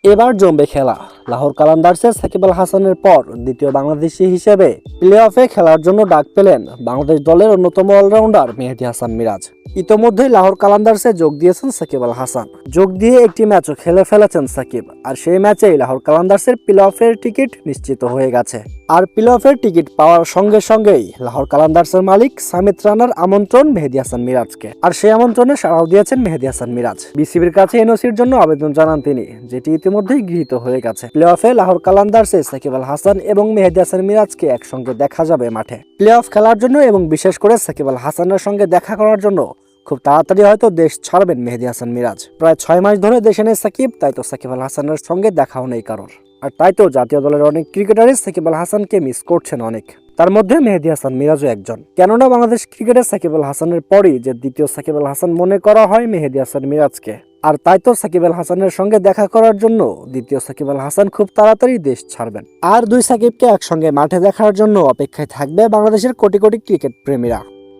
এবার জমবে খেলা। লাহোর কালান্দার্সের সাকিব আল হাসানের পর দ্বিতীয় বাংলাদেশি হিসেবে প্লে অফে খেলার জন্য ডাক পেলেন বাংলাদেশ দলের অন্যতম অলরাউন্ডার মেহেদী হাসান মিরাজ। ইতোমধ্যেই লাহোর কালান্দার্সে যোগ দিয়েছেন সাকিব আল হাসান। যোগ দিয়ে একটি ম্যাচও খেলে ফেলেছেন সাকিব। আর সেই ম্যাচেই লাহোর কালান্দার্সের প্লে অফের টিকিট নিশ্চিত হয়ে গেছে। আর প্লে অফের টিকিট পাওয়ার সঙ্গে সঙ্গেই লাহোর কালান্দার্সের মালিক সামিত রানার আমন্ত্রণ মেহেদী হাসান মিরাজকে। আর সেই আমন্ত্রণে সাড়াও দিয়েছেন মেহেদী হাসান মিরাজ। বিসিবির কাছে এনওসির জন্য আবেদন জানান তিনি, যেটি ইতিমধ্যেই গৃহীত হয়ে গেছে। প্লে অফে লাহোর কালান্দার্সে সাকিব আল হাসান এবং মেহেদী হাসান মিরাজকে একসঙ্গে দেখা যাবে মাঠে। প্লে অফ খেলার জন্য এবং বিশেষ করে সাকিব আল হাসানের সঙ্গে দেখা করার জন্য খুব তাড়াতাড়ি হয়তো দেশ ছাড়বেন মেহেদী হাসান মিরাজ। প্রায় 6 মাস ধরে দেশে নেই সাকিব, তাই তো সাকিব আল হাসানের সঙ্গে দেখাও নেই কারোর। আর তাই তো জাতীয় দলের অনেক ক্রিকেটারই সাকিব আল হাসানকে মিস করছেন অনেক। তার মধ্যে মেহেদী হাসান মিরাজও একজন। কেননা বাংলাদেশ ক্রিকেটে সাকিব আল হাসানের পরই যে দ্বিতীয় সাকিব আল হাসান মনে করা হয় মেহেদী হাসান মিরাজকে। আর তাই তো সাকিব আল হাসানের সঙ্গে দেখা করার জন্য দ্বিতীয় সাকিব আল হাসান খুব তাড়াতাড়ি দেশ ছাড়বেন। আর দুই সাকিবকে একসঙ্গে মাঠে দেখার জন্য অপেক্ষায় থাকবে বাংলাদেশের কোটি কোটি ক্রিকেট প্রেমীরা।